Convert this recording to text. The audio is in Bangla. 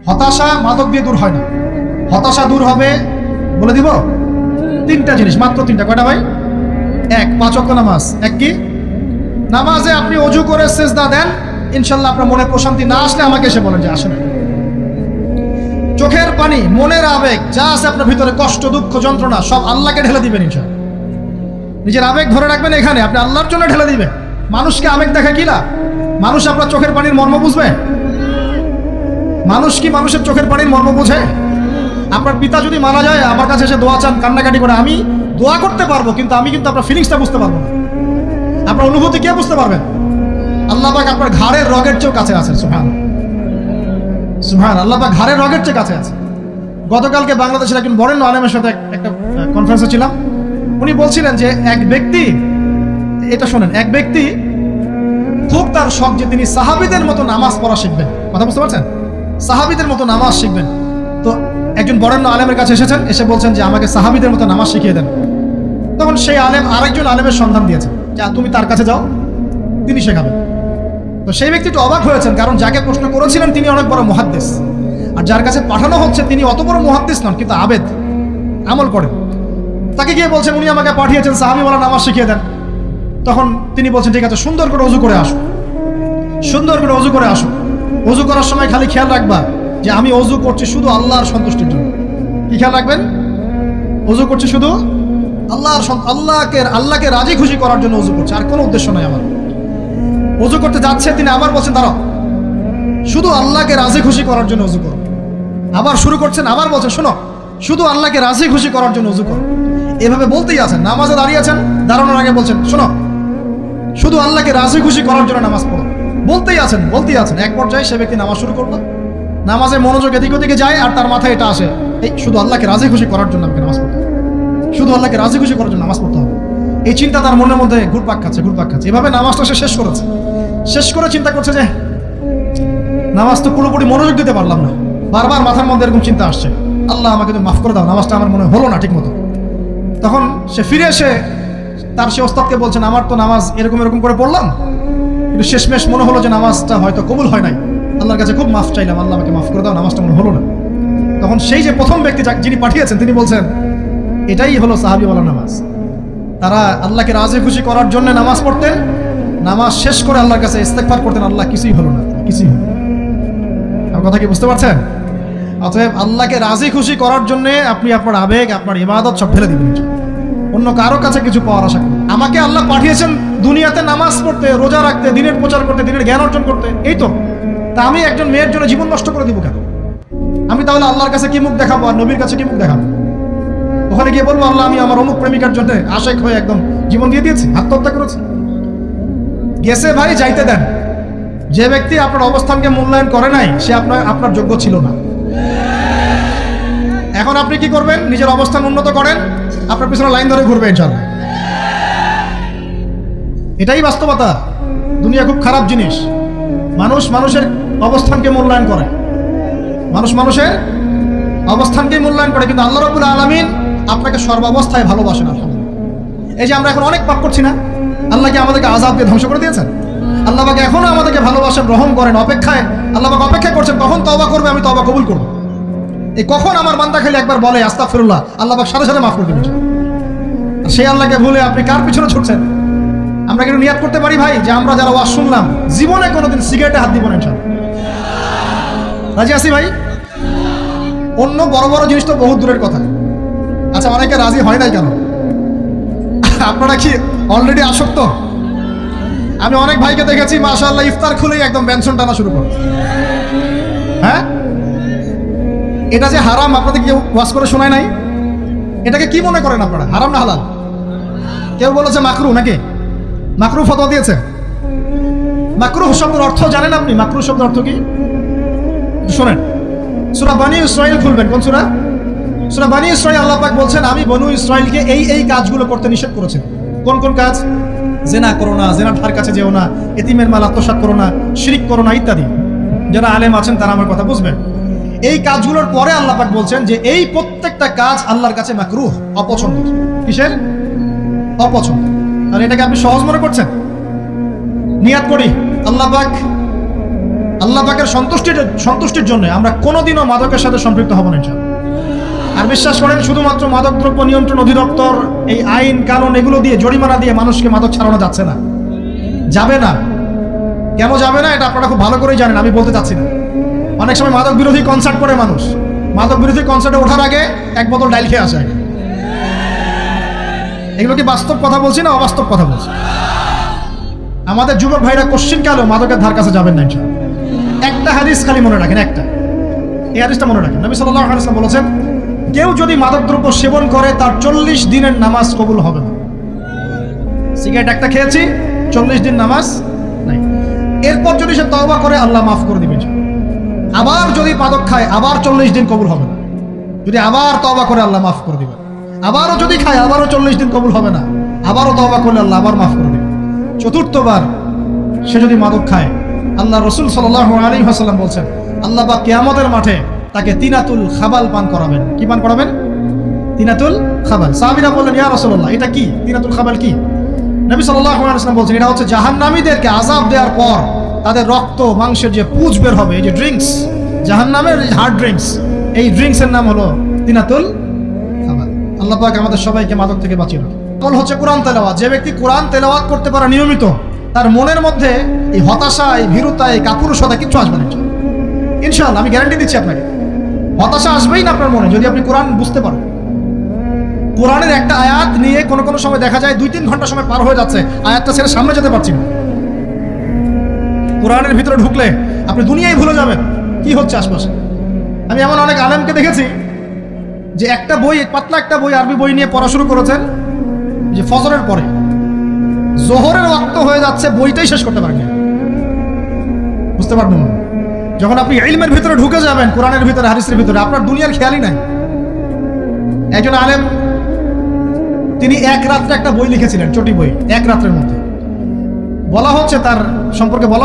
হতাশা মাদক দিয়ে দূর হয় না। হতাশা দূর হবে, বলে দিব, তিনটা জিনিস, মাত্র তিনটা। কয়টা ভাই? এক, 5 ওয়াক্ত নামাজ। এক কি? নামাজে আপনি অজু করে সিজদা দেন, ইনশাল্লাহ আপনার মনে প্রশান্তি না আসলে আমাকে এসে বলেন যে আসে না। চোখের পানি, মনের আবেগ যা আছে আপনার ভিতরে, কষ্ট, দুঃখ, যন্ত্রণা, সব আল্লাহকে ঢেলে দিবেন ইনশাল্লাহ। নিজের আবেগ ধরে রাখবেন এখানে, আপনি আল্লাহর জন্য ঢেলে দিবেন। মানুষকে আবেগ দেখা কি লাভ? মানুষ আপনার চোখের পানির মর্ম বুঝবে? মানুষ কি মানুষের চোখের পানির মর্ম বুঝে? আপনার পিতা যদি মারা যায়, আমার কাছে এসে দোয়া চান, কান্নাকাটি করে, আমি দোয়া করতে পারবো, কিন্তু আমি কিন্তু আপনার ফিলিংসটা বুঝতে পারবো না। আপনার অনুভূতি কে বুঝতে পারবেন? আল্লাহ পাক আপনার ঘাড়ের রগের চেয়েও কাছে আছেন। সুবহান আল্লাহ পাক ঘাড়ের রগের চেয়ে কাছে আছে। গতকালকে বাংলাদেশের একজন বরেণ্য আলেমের সাথে একটা কনফারেন্সে ছিলাম। উনি বলছিলেন যে এক ব্যক্তি, এটা শোনেন, এক ব্যক্তি খুব তার শখ যে তিনি সাহাবীদের মতো নামাজ পড়া শিখবেন। কথা বুঝতে পারছেন? সাহাবীদের মতো নামাজ শিখবেন। তো একজন বরেণ্য আলেমের কাছে এসেছেন, এসে বলছেন যে আমাকে সাহাবীদের মতো নামাজ শিখিয়ে দেন। তখন সেই আলেম আরেকজন আলেমের সন্ধান দিয়েছেন, যা তুমি তার কাছে যাও, তিনি শেখাবেন। তো সেই ব্যক্তি একটু অবাক হয়েছেন, কারণ যাকে প্রশ্ন করেছিলেন তিনি অনেক বড় মুহাদ্দিস, আর যার কাছে পাঠানো হচ্ছে তিনি অত বড় মুহাদ্দিস নন, কিন্তু আবেদ, আমল করেন। তাকে গিয়ে বলছেন উনি আমাকে পাঠিয়েছেন সাহাবীওয়ালা নামাজ শিখিয়ে দেন। তখন তিনি বলছেন ঠিক আছে, সুন্দর করে অজু করে আসো, সুন্দর করে অজু করে আসো। অজু করার সময় খালি খেয়াল রাখবা যে আমি অজু করছি শুধু আল্লাহর সন্তুষ্টির জন্য। কি খেয়াল রাখবেন? অজু করছি শুধু আল্লাহকে রাজি খুশি করার জন্য অজু করছে, আর কোনো উদ্দেশ্য নাই আমার। অজু করতে যাচ্ছে, তিনি আবার বলছেন দাঁড়াও, শুধু আল্লাহকে রাজি খুশি করার জন্য অজু করো। আবার শুরু করছেন, আবার বলছেন শোনো, শুধু আল্লাহকে রাজি খুশি করার জন্য অজু করো। এভাবে বলতেই আছেন, নামাজে দাঁড়িয়ে আছেন, দাঁড়ানোর আগে বলছেন শোনো, শুধু আল্লাহকে রাজি খুশি করার জন্য নামাজ পড়ো। বলতেই আছেন, বলতেই আছেন। এক পর্যায়ে সে ব্যক্তি নামাজ শুরু করলো, নামাজে মনোযোগ এদিক ওদিকে যায়, আর তার মাথায় এটা আসে, এই শুধু আল্লাহকে রাজি খুশি করার জন্য আমাকে নামাজ পড়তে হবে, শুধু আল্লাহকে রাজি খুশি করার জন্য নামাজ পড়তে হবে। এই চিন্তা তার মনের মধ্যে ঘুরপাক খাচ্ছে, ঘুরপাক খাচ্ছে। এভাবে নামাজটা সে শেষ করেছে। শেষ করে চিন্তা করছে যে নামাজ তো পুরোপুরি মনোযোগ দিতে পারলাম না, বারবার মাথার মধ্যে এরকম চিন্তা আসছে, আল্লাহ আমাকে তুমি মাফ করে দাও, নামাজটা আমার মনে হলো না ঠিক মতো। তখন সে ফিরে এসে তার সে ওস্তাদকে বলছেন আমার তো নামাজ এরকম এরকম করে পড়লাম, কিন্তু শেষমেশ মনে হলো যে নামাজটা হয়তো কবুল হয় নাই, আল্লাহর কাছে খুব মাফ চাইলাম, আল্লাহ আমাকে মাফ করে দাও, নামাজটা মনে হলো না। তখন সেই যে প্রথম ব্যক্তি যিনি পাঠিয়েছেন তিনি বলছেন এটাই হলো সাহাবীওয়ালা নামাজ। তারা আল্লাহকে রাজি খুশি করার জন্য নামাজ পড়তেন, নামাজ শেষ করে আল্লাহর কাছে ইস্তেগফার করতেন, আল্লাহ কিছুই হলো না, কিছুই হলো না। আমার কথা কি বুঝতে পারছেন? অতএব আল্লাহকে রাজি খুশি করার জন্য আপনি আপনার আবেগ, আপনার ইবাদত সব ফেলে দিবেন, অন্য কারো কাছে কিছু পাওয়ার আশা করেন। আমাকে আল্লাহ পাঠিয়েছেন দুনিয়াতে নামাজ পড়তে, রোজা রাখতে, দিনের প্রচার করতে, দিনের জ্ঞান অর্জন করতে, এই তো। তা আমি একজন মেয়ের জন্য জীবন নষ্ট করে দিব কেন? আমি তাহলে আল্লাহর কাছে কি মুখ দেখাবো, আর নবীর কাছে কি মুখ দেখাবো? ওখানে গিয়ে বলবো আল্লাহ আমি আমার অমুক প্রেমিকার জন্য আশেক হয়ে একদম জীবন দিয়ে দিয়েছি, আত্মহত্যা করেছি। গেছে ভাই, যাইতে দেন। যে ব্যক্তি আপনার অবস্থানকে মূল্যায়ন করে নাই সে আপনার যোগ্য ছিল না। এখন আপনি কি করবেন? নিজের অবস্থান উন্নত করেন, আপনার পিছনে লাইন ধরে ঘুরবে ইনশাআল্লাহ। এটাই বাস্তবতা। দুনিয়া খুব খারাপ জিনিস। মানুষ মানুষের অবস্থানকে মূল্যায়ন করে, মানুষ মানুষের অবস্থানকে মূল্যায়ন করে, কিন্তু আল্লাহ রাব্বুল আলামিন আপনাকে সর্বাবস্থায় ভালোবাসেন। আলহামদুলিল্লাহ। এই যে আমরা এখন অনেক পাপ করছি না, আল্লাহ কি আমাদেরকে আযাব দিয়ে ধ্বংস করে দিয়েছেন? আল্লাহ পাক এখনো আমাদেরকে ভালোবাসেন, রহম করেন, অপেক্ষায় আল্লাহ পাক অপেক্ষা করছেন কখন তওবা করবে, আমি তওবা কবুল করব। এই কখন আমার বান্দা খালি একবার বলে আস্তাগফিরুল্লাহ, আল্লাহ পাক সাথে সাথে মাফ করে দিবেন। আর সেই আল্লাহকে ভুলে আপনি কার পিছনে ছুটছেন? আমরা কিন্তু নিয়াত করতে পারি ভাই যে আমরা যারা ওয়াজ শুনলাম জীবনে কোনোদিন সিগারেটে হাত দিব না ইনশাআল্লাহ। রাজি আছি ভাই? অন্য বড় বড় জিনিস তো বহুত দূরের কথা। আচ্ছা, অনেকে রাজি হয় নাই কেন? আপনারা কি অলরেডি আসক্ত? আমি অনেক ভাইকে দেখেছি মাশাআল্লাহ ইফতার খুলেই একদম বেনসন টানা শুরু করে। হ্যাঁ, এটা যে হারাম আপনাদের কেউ ওয়াজ করে শোনায় নাই? এটাকে কি মনে করেন আপনারা, হারাম না হালাল? কেউ বলেছে মাকরু, নাকি মাকরু ফতোয়া দিয়েছে? মাকরু শব্দের অর্থ জানেন আপনি? মাকরু শব্দের অর্থ কি শোনেন। সূরা বনী ইসরাঈল খুলবেন। কোন সূরা? সূরা বনী ইসরাঈল। আল্লাহ পাক বলছেন আমি বনু ইসরাঈলকে এই কাজগুলো করতে নিষেধ করেছি। কোন কোন কাজ? জেনা করো না, জেনার ধার কাছে যেও না, এতিমের মাল আত্মসাৎ করো না, শিরক করো না ইত্যাদি। যারা আলেম আছেন তারা আমার কথা বুঝবেন। এই কাজগুলোর পরে আল্লাহ পাক বলছেন যে এই প্রত্যেকটা কাজ আল্লাহর কাছে মাকরুহ, অপছন্দের। কিসের? অপছন্দ। আর এটাকে আপনি সহজ মনে করছেন? নিয়াত করি আল্লাহ পাক আল্লাহ পাকের সন্তুষ্টির জন্য আমরা কোনোদিনও মাদকের সাথে সম্পৃক্ত হব না ইনশাআল্লাহ। আর বিশ্বাস করেন, শুধুমাত্র মাদকদ্রব্য নিয়ন্ত্রণ অধিদপ্তর এই আইন কানুন এগুলো দিয়ে, জরিমানা দিয়ে মানুষকে মাদক ছাড়ানো যাচ্ছে না, যাবে না। কেন যাবে না এটা আপনারা খুব ভালো করেই জানেন, আমি বলতে চাচ্ছি না। অনেক সময় মাদক বিরোধী কনসার্ট করে মানুষ, মাদক বিরোধী কনসার্টে ওঠার আগে এক বোতল ডাইল খেয়ে আসে আগে। এগুলো কি বাস্তব কথা বলছি না অবাস্তব কথা বলছি? আমাদের যুবক ভাইরা কোশ্চিন কালেও মাদকের ধার কাছে যাবেন না ইনশাআল্লাহ। একটা হাদিস খালি মনে রাখেন, এই হাদিসটা মনে রাখেন। নবী সাল্লাল্লাহু আলাইহি ওয়াসাল্লাম বলেছেন, কেউ যদি মাদকদ্রব্য সেবন করে তার 40 দিনের নামাজ কবুল হবে না। সিগারেট একটা খেয়েছি, 40 দিন নামাজ নাই। এরপর যদি সে তওবা করে আল্লাহ মাফ করে দিবেন। আবার যদি মাদক খায় আবার 40 দিন কবুল হবে না। যদি আবার তওবা করে আল্লাহ মাফ করে দিবেন। আবারও যদি খায় আবারও 40 দিন কবুল হবে না। আবারও তওবা করলে আল্লাহ আবার মাফ করে দিবেন। চতুর্থবার সে যদি মাদক খায়, আল্লাহ রাসূল সাল্লাল্লাহু আলাইহি ওয়াসাল্লাম বলছেন, আল্লাহ পাক কিয়ামতের মাঠে তাকে তিনাতুল খাবাল পান করাবেন। কি পান করাবেন? তিনাতুল খাবাল। সাহাবীরা বললেন, ইয়া রাসূলুল্লাহ, এটা কি তিনাতুল খাবাল? কি? নবী সাল্লাল্লাহু আলাইহি ওয়াসাল্লাম বলছেন, এটা হচ্ছে জাহান্নামীদেরকে আযাব দেওয়ার পর তাদের রক্ত মাংসের যে পুঁজ বের হবে, এই যে ড্রিঙ্কস, জাহান্নামের হার্ড ড্রিঙ্কস, এই ড্রিঙ্কসের নাম হলো তিনাতুল খাবাল। আল্লাহ পাক আমাদের সবাইকে মাদক থেকে বাঁচিয়ে রাখুন। আমল হচ্ছে কোরআন তেলাওয়াত। যে ব্যক্তি কোরআন তেলাওয়াত করতে পারে নিয়মিত, তার মনের মধ্যে এই হতাশা, এই ভীরুতা, এই কাপুরুষতা কিচ্ছু আসবে না ইনশাআল্লাহ। আমি গ্যারান্টি দিচ্ছি আপনাকে, হতাশা আসবেই না আপনার মনে, যদি আপনি কোরআন বুঝতে পারেন। কোরআনের একটা আয়াত নিয়ে কোনো সময় দেখা যায় 2-3 ঘন্টা সময় পার হয়ে যাচ্ছে, আয়াতটা ছেড়ে সামনে যেতে পারছি না। কোরআনের ভিতরে ঢুকলে আপনি দুনিয়ায় ভুলে যাবেন কি হচ্ছে আশপাশে। আমি এমন অনেক আলেমকে দেখেছি যে একটা বই, পাতলা একটা বই, আরবি বই নিয়ে পড়া শুরু করেছেন, যে ফজরের পরে জোহরের ওয়াক্ত হয়ে যাচ্ছে, বইটাই শেষ করতে পারেন। বুঝতে পারবেন? যখন আপনি ইলমের ভিতরে ঢুকে যাবেন, কোরআনের ভিতরে, হাদিসের ভিতরে, আপনার দুনিয়ার খেয়ালই নাই। একজন আলেম, তিনি এক রাত্রে একটা বই লিখেছিলেন, চটি বই, এক রাত্রের মধ্যে। বলা হচ্ছে তার সম্পর্কে বলা